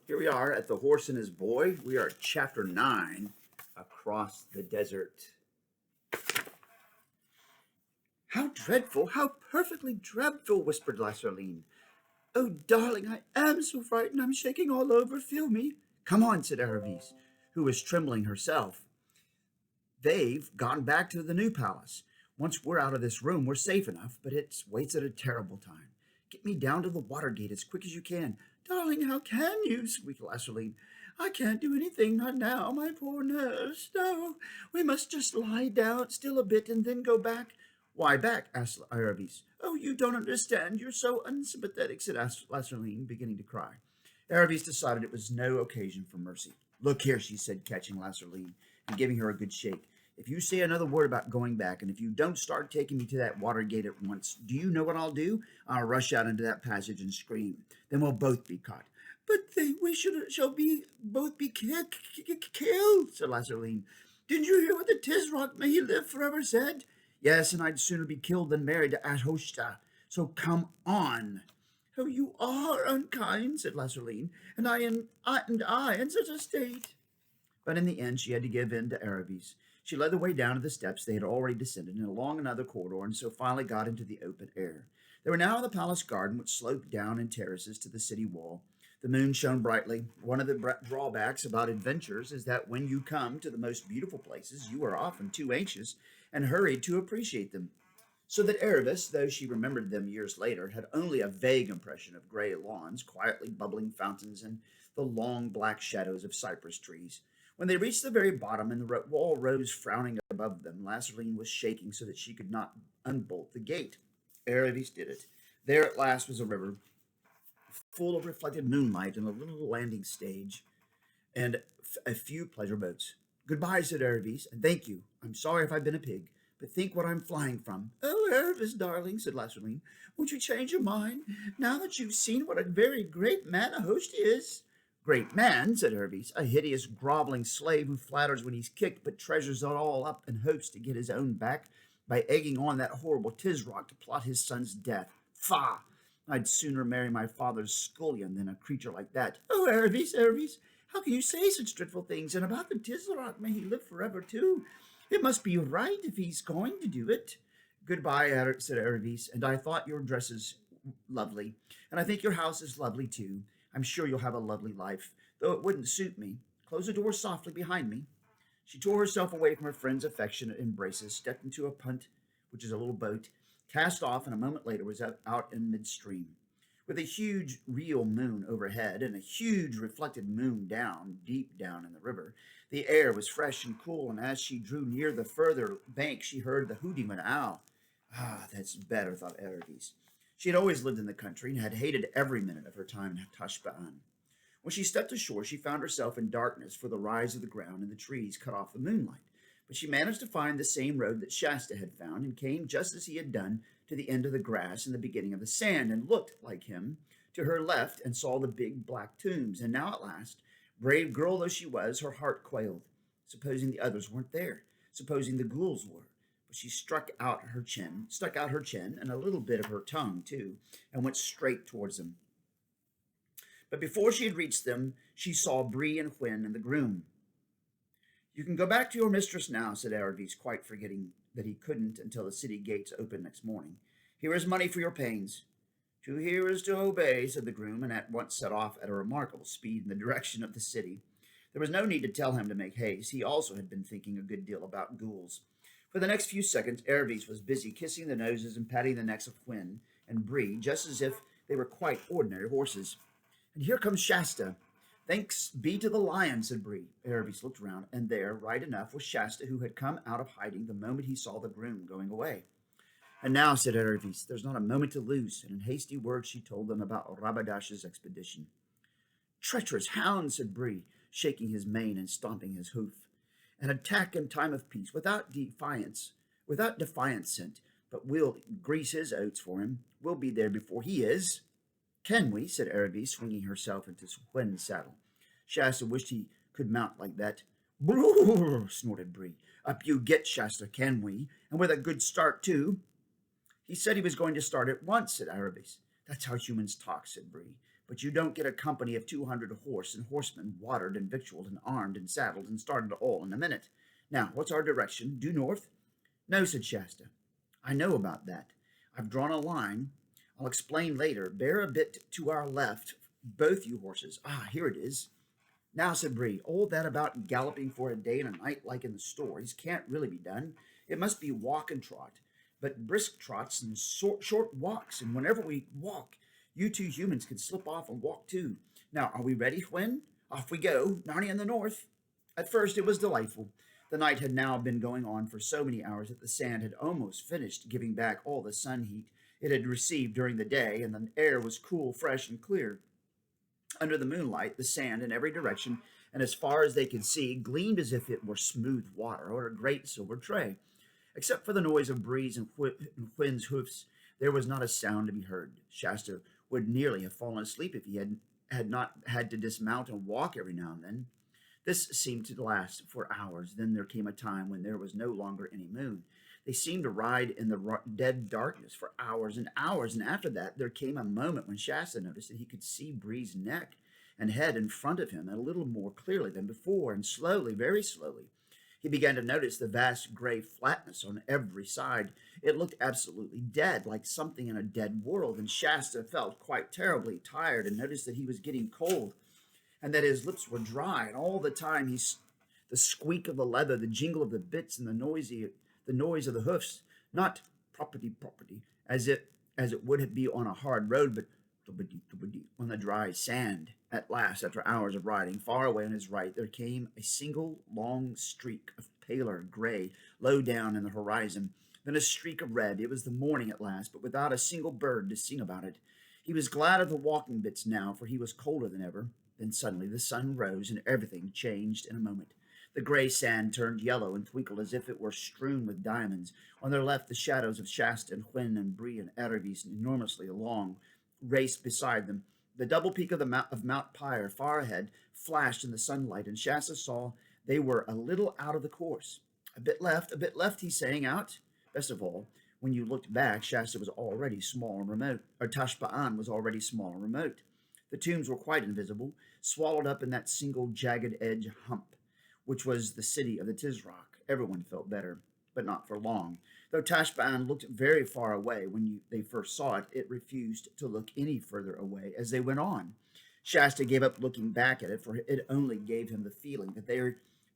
Here we are at The Horse and His Boy. We are at chapter 9, Across the Desert. How dreadful, how perfectly dreadful, whispered Lasserline. Oh, darling, I am so frightened. I'm shaking all over. Feel me? Come on, said Aravis, who was trembling herself. They've gone back to the new palace. Once we're out of this room, we're safe enough, but it waits at a terrible time. Get me down to the water gate as quick as you can. Darling, how can you? Squeaked Lasseline. I can't do anything, not now, my poor nurse. No, we must just lie down still a bit and then go back. Why back? Asked Aravis. Oh, you don't understand. You're so unsympathetic, said Lasseline, beginning to cry. Aravis decided it was no occasion for mercy. Look here, she said, catching Lasseline and giving her a good shake. If you say another word about going back, and if you don't start taking me to that water gate at once, do you know what I'll do? I'll rush out into that passage and scream. Then we'll both be caught. But we shall both be killed, said Lasseline. Didn't you hear what the Tisroc, may he live forever, said? Yes, and I'd sooner be killed than married to Ashoshta. So come on. Oh, you are unkind, said Lasseline, and I in such a state. But in the end, she had to give in to Aravis. She led the way down to the steps they had already descended and along another corridor, and so finally got into the open air. They were now in the palace garden, which sloped down in terraces to the city wall. The moon shone brightly. One of the drawbacks about adventures is that when you come to the most beautiful places, you are often too anxious and hurried to appreciate them. So that Aravis, though she remembered them years later, had only a vague impression of gray lawns, quietly bubbling fountains, and the long black shadows of cypress trees. When they reached the very bottom and the wall rose frowning above them, Lasseline was shaking so that she could not unbolt the gate. Aravis did it. There at last was a river, full of reflected moonlight and a little landing stage, and a few pleasure boats. Goodbye, said Aravis, and thank you. I'm sorry if I've been a pig, but think what I'm flying from. Oh, Aravis, darling, said Lasseline, won't you change your mind now that you've seen what a very great man a host is? Great man, said Aravis, a hideous, groveling slave who flatters when he's kicked, but treasures it all up and hopes to get his own back by egging on that horrible Tisroc to plot his son's death. Faugh! I'd sooner marry my father's scullion than a creature like that. Oh, Aravis, Aravis, how can you say such dreadful things? And about the Tisroc, may he live forever, too. It must be right if he's going to do it. Goodbye, said Aravis, and I thought your dresses lovely, and I think your house is lovely, too. I'm sure you'll have a lovely life, though it wouldn't suit me. Close the door softly behind me. She tore herself away from her friend's affectionate embraces, stepped into a punt, which is a little boat, cast off, and a moment later was out in midstream. With a huge real moon overhead and a huge reflected moon down, deep down in the river, the air was fresh and cool, and as she drew near the further bank, she heard the hooting of an owl. Ah, that's better, thought Aravis. She had always lived in the country and had hated every minute of her time in Tashbaan. When she stepped ashore, she found herself in darkness, for the rise of the ground and the trees cut off the moonlight. But she managed to find the same road that Shasta had found, and came just as he had done to the end of the grass and the beginning of the sand, and looked, like him, to her left and saw the big black tombs. And now at last, brave girl though she was, her heart quailed. Supposing the others weren't there? Supposing the ghouls were? But she stuck out her chin, and a little bit of her tongue, too, and went straight towards them. But before she had reached them, she saw Bree and Hwin and the groom. You can go back to your mistress now, said Aravis, quite forgetting that he couldn't until the city gates opened next morning. Here is money for your pains. To hear is to obey, said the groom, and at once set off at a remarkable speed in the direction of the city. There was no need to tell him to make haste. He also had been thinking a good deal about ghouls. For the next few seconds, Aravis was busy kissing the noses and patting the necks of Hwin and Bree, just as if they were quite ordinary horses. And here comes Shasta. Thanks be to the lion, said Bree. Aravis looked round, and there, right enough, was Shasta, who had come out of hiding the moment he saw the groom going away. And now, said Aravis, there's not a moment to lose, and in hasty words she told them about Rabadash's expedition. Treacherous hound, said Bree, shaking his mane and stomping his hoof. An attack in time of peace, without defiance sent, but we'll grease his oats for him. We'll be there before he is. Can we? Said Aravis, swinging herself into Hwin's saddle. Shasta wished he could mount like that. Brrr, snorted Bree. Up you get, Shasta, can we? And with a good start, too. He said he was going to start at once, said Aravis. That's how humans talk, said Bree. But you don't get a company of 200 horse and horsemen watered and victualled and armed and saddled and started all in a minute. Now, what's our direction? Due north? No, said Shasta. I know about that. I've drawn a line. I'll explain later. Bear a bit to our left, both you horses. Ah, here it is. Now, said Bree, all that about galloping for a day and a night like in the stories can't really be done. It must be walk and trot, but brisk trots and short walks, and whenever we walk, you two humans can slip off and walk too. Now, are we ready, Hwen? Off we go, Narnia in the north. At first, it was delightful. The night had now been going on for so many hours that the sand had almost finished giving back all the sun heat it had received during the day, and the air was cool, fresh, and clear. Under the moonlight, the sand in every direction, and as far as they could see, gleamed as if it were smooth water or a great silver tray. Except for the noise of Breeze and Hwen's hoofs, there was not a sound to be heard. Shasta would nearly have fallen asleep if he had not had to dismount and walk every now and then. This seemed to last for hours. Then there came a time when there was no longer any moon. They seemed to ride in the dead darkness for hours and hours, and after that there came a moment when Shasta noticed that he could see Bree's neck and head in front of him a little more clearly than before, and slowly, very slowly, he began to notice the vast gray flatness on every side. It looked absolutely dead, like something in a dead world, and Shasta felt quite terribly tired and noticed that he was getting cold and that his lips were dry, and all the time the squeak of the leather, the jingle of the bits, and the noise of the hoofs, not property, as it would be on a hard road, but on the dry sand. At last, after hours of riding, far away on his right, there came a single long streak of paler gray low down in the horizon, then a streak of red. It was the morning at last, but without a single bird to sing about it. He was glad of the walking bits now, for he was colder than ever. Then suddenly the sun rose, and everything changed in a moment. The gray sand turned yellow and twinkled as if it were strewn with diamonds. On their left, the shadows of Shasta and Hwen and Bree and Erebus enormously long raced beside them. The double peak of Mount Pyre, far ahead, flashed in the sunlight, and Shasta saw they were a little out of the course. A bit left, he sang out. Best of all, when you looked back, Shasta was already small and remote, or Tashbaan was already small and remote. The tombs were quite invisible, swallowed up in that single jagged edge hump, which was the city of the Tisroc. Everyone felt better, but not for long. Though Tashbaan looked very far away when they first saw it, it refused to look any further away as they went on. Shasta gave up looking back at it, for it only gave him the feeling that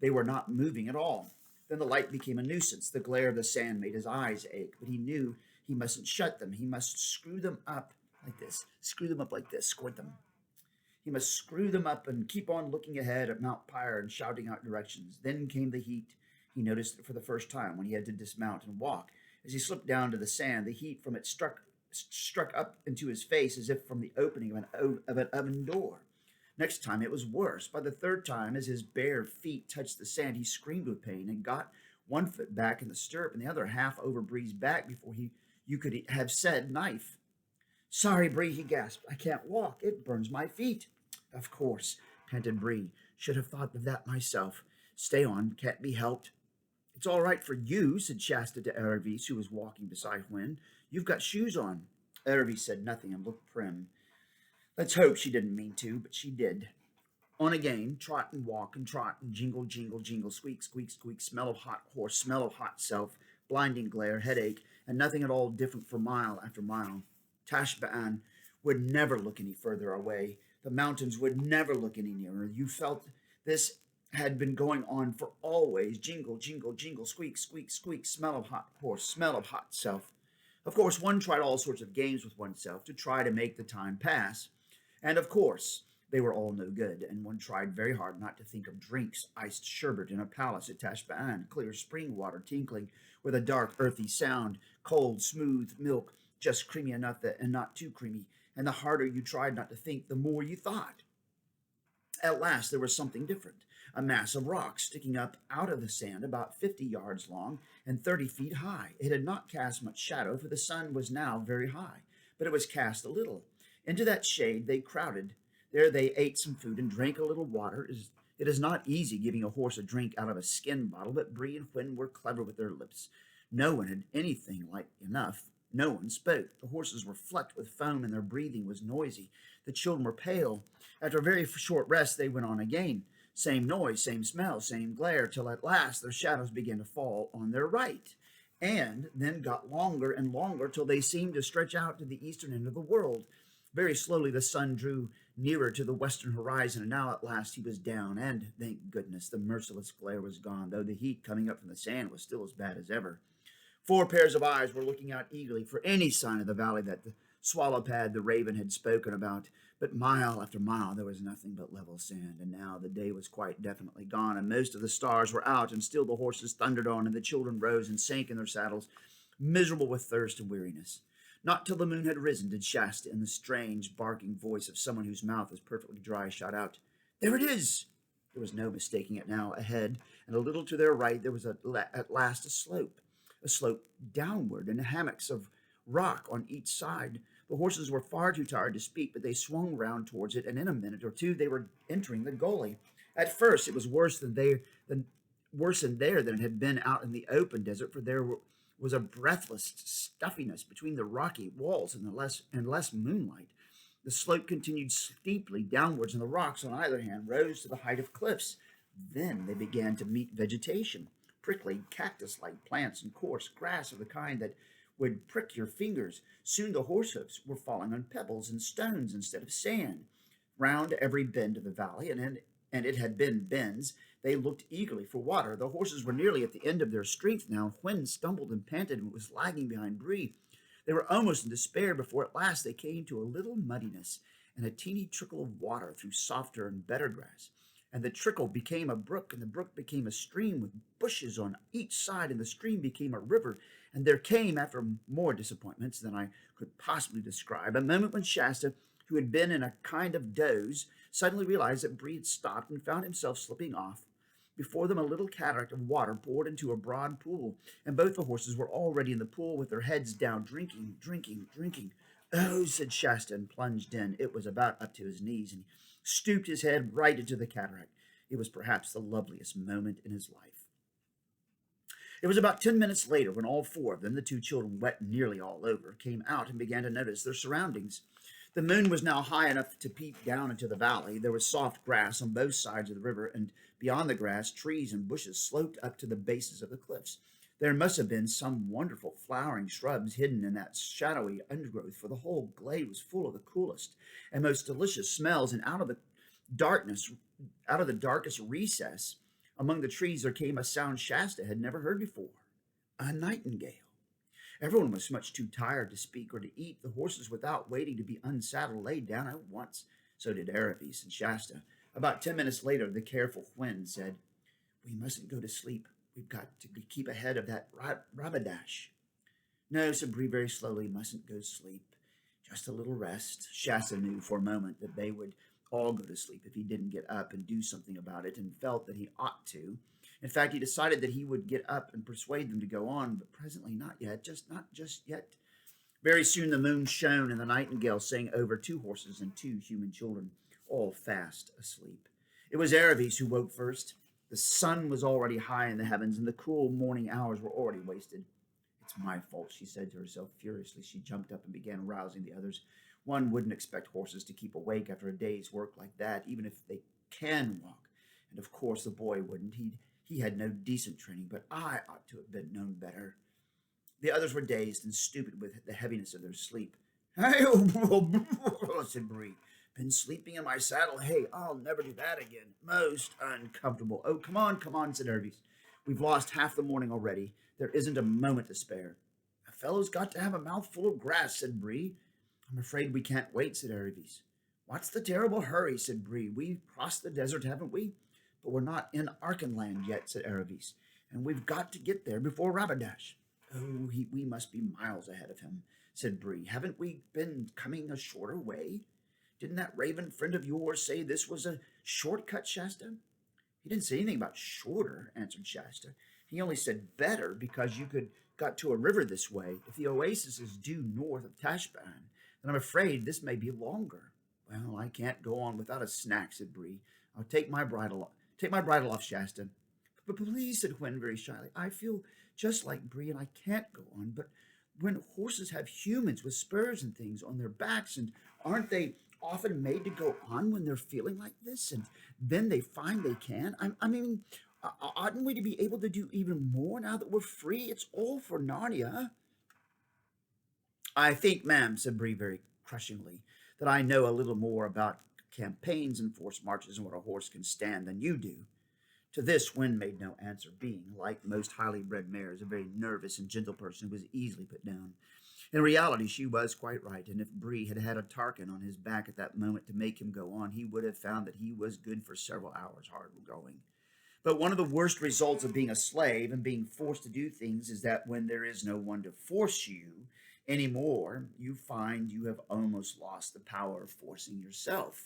they were not moving at all. Then the light became a nuisance. The glare of the sand made his eyes ache, but he knew he mustn't shut them. He must screw them up like this, squirt them. He must screw them up and keep on looking ahead at Mount Pyre and shouting out directions. Then came the heat. He noticed it for the first time when he had to dismount and walk. As he slipped down to the sand, the heat from it struck up into his face as if from the opening of an oven door. Next time it was worse. By the third time, as his bare feet touched the sand, he screamed with pain and got one foot back in the stirrup and the other half over Bree's back before you could have said knife. Sorry, Bree, he gasped. I can't walk. It burns my feet. Of course, panted Bree. Should have thought of that myself. Stay on. Can't be helped. It's all right for you, said Shasta to Erebus, who was walking beside Hwen. You've got shoes on. Erebus said nothing and looked prim. Let's hope she didn't mean to, but she did. On again, trot and walk and trot and jingle, jingle, jingle, squeak, squeak, squeak, smell of hot horse, smell of hot self, blinding glare, headache, and nothing at all different for mile after mile. Tashbaan would never look any further away. The mountains would never look any nearer. You felt this had been going on for always. Jingle, jingle, jingle, squeak, squeak, squeak, smell of hot horse, smell of hot self. Of course, one tried all sorts of games with oneself to try to make the time pass. And of course, they were all no good, and one tried very hard not to think of drinks, iced sherbet in a palace at Tashbaan, clear spring water tinkling with a dark, earthy sound, cold, smooth milk, just creamy enough and not too creamy, and the harder you tried not to think, the more you thought. At last there was something different, a mass of rocks sticking up out of the sand about 50 yards long and 30 feet high. It had not cast much shadow, for the sun was now very high, but it was cast a little. Into that shade they crowded. There they ate some food and drank a little water. It is not easy giving a horse a drink out of a skin bottle, but Bree and Hwen were clever with their lips. No one had anything like enough. No one spoke. The horses were flecked with foam, and their breathing was noisy. The children were pale. After a very short rest, they went on again. Same noise, same smell, same glare, till at last their shadows began to fall on their right, and then got longer and longer till they seemed to stretch out to the eastern end of the world. Very slowly the sun drew nearer to the western horizon, and now at last he was down, and, thank goodness, the merciless glare was gone, though the heat coming up from the sand was still as bad as ever. Four pairs of eyes were looking out eagerly for any sign of the valley that the swallow pad the raven had spoken about, but mile after mile there was nothing but level sand, and now the day was quite definitely gone, and most of the stars were out, and still the horses thundered on, and the children rose and sank in their saddles, miserable with thirst and weariness. Not till the moon had risen did Shasta, in the strange, barking voice of someone whose mouth was perfectly dry, shout out, "There it is!" There was no mistaking it now. Ahead, and a little to their right, there was at last a slope downward, and hammocks of rock on each side. The horses were far too tired to speak, but they swung round towards it, and in a minute or two they were entering the gully. At first, it was worse in there than it had been out in the open desert, for there was a breathless stuffiness between the rocky walls and less moonlight. The slope continued steeply downwards, and the rocks on either hand rose to the height of cliffs. Then they began to meet vegetation, prickly cactus-like plants and coarse grass of the kind that would prick your fingers. Soon the horse hoofs were falling on pebbles and stones instead of sand. Round every bend of the valley, and it had been bends, they looked eagerly for water. The horses were nearly at the end of their strength now. Hwin stumbled and panted and was lagging behind Bree. They were almost in despair before at last they came to a little muddiness and a teeny trickle of water through softer and better grass. And the trickle became a brook, and the brook became a stream with bushes on each side, and the stream became a river. And there came, after more disappointments than I could possibly describe, a moment when Shasta, who had been in a kind of doze, suddenly realized that Bree had stopped and found himself slipping off. Before them, a little cataract of water poured into a broad pool, and both the horses were already in the pool with their heads down, drinking, drinking, drinking. "Oh," said Shasta, and plunged in. It was about up to his knees, and he stooped his head right into the cataract. It was perhaps the loveliest moment in his life. It was about 10 minutes later when all four of them, the two children wet nearly all over, came out and began to notice their surroundings. The moon was now high enough to peep down into the valley. There was soft grass on both sides of the river, and beyond the grass, trees and bushes sloped up to the bases of the cliffs. There must have been some wonderful flowering shrubs hidden in that shadowy undergrowth, for the whole glade was full of the coolest and most delicious smells, and darkness, out of the darkest recess among the trees, there came a sound Shasta had never heard before, a nightingale. Everyone was much too tired to speak or to eat. The horses, without waiting to be unsaddled, laid down at once. So did Aravis and Shasta. About 10 minutes later, the careful Hwin said, "We mustn't go to sleep. We've got to keep ahead of that Rabadash." "No," said Bree very slowly, "mustn't go to sleep. Just a little rest." Shasta knew for a moment that they would all go to sleep if he didn't get up and do something about it, and felt that he ought to. In fact, he decided that he would get up and persuade them to go on, but presently, not just yet. Very soon the moon shone, and the nightingale sang over two horses and two human children, all fast asleep. It was Aravis who woke first. The sun was already high in the heavens, and the cool morning hours were already wasted. "It's my fault," she said to herself furiously. She jumped up and began rousing the others. One wouldn't expect horses to keep awake after a day's work like that, even if they can walk. And of course the boy wouldn't. He had no decent training, but I ought to have been known better. The others were dazed and stupid with the heaviness of their sleep. "Hey," said Bree. "Been sleeping in my saddle? Hey, I'll never do that again. Most uncomfortable." "Oh, come on," said Hervey. "We've lost half the morning already. There isn't a moment to spare." "A fellow's got to have a mouthful of grass," said Bree. "I'm afraid we can't wait," said Aravis. "What's the terrible hurry?" said Bree. "We've crossed the desert, haven't we?" "But we're not in Archenland yet," said Aravis, "and we've got to get there before Rabadash." "Oh, we must be miles ahead of him," said Bree. "Haven't we been coming a shorter way? Didn't that raven friend of yours say this was a shortcut, Shasta?" "He didn't say anything about shorter," answered Shasta. "He only said better, because you could got to a river this way. If the oasis is due north of Tashbaan, then I'm afraid this may be longer." "Well, I can't go on without a snack," said Bree. "I'll take my bridle off, Shasta." "But please," said Hwin very shyly, "I feel just like Bree, and I can't go on. But when horses have humans with spurs and things on their backs, and aren't they often made to go on when they're feeling like this, and then they find they can? I mean, oughtn't we to be able to do even more now that we're free? It's all for Narnia. I think, ma'am, said Bree very crushingly, that I know a little more about campaigns and forced marches and what a horse can stand than you do. To this, Wynne made no answer, being, like most highly bred mares, a very nervous and gentle person who was easily put down. In reality, she was quite right, and if Bree had had a Tarkin on his back at that moment to make him go on, he would have found that he was good for several hours hard going. But one of the worst results of being a slave and being forced to do things is that when there is no one to force you anymore, you find you have almost lost the power of forcing yourself.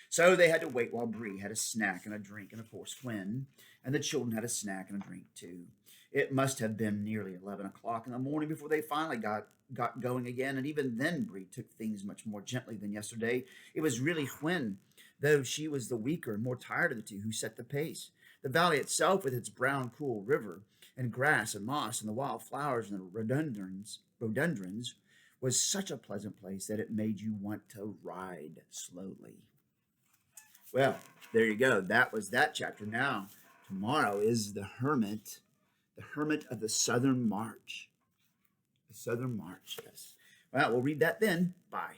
So they had to wait while Bree had a snack and a drink, and of course Quinn and the children had a snack and a drink too. It must have been nearly 11 o'clock in the morning before they finally got going again, and even then Bree took things much more gently than yesterday. It was really Quinn, though she was the weaker and more tired of the two, who set the pace. The valley itself, with its brown, cool river and grass and moss and the wild flowers and the rhododendrons, was such a pleasant place that it made you want to ride slowly. Well, there you go. That was that chapter. Now, tomorrow is the Hermit of the Southern March. The Southern March, yes. Well, we'll read that then. Bye.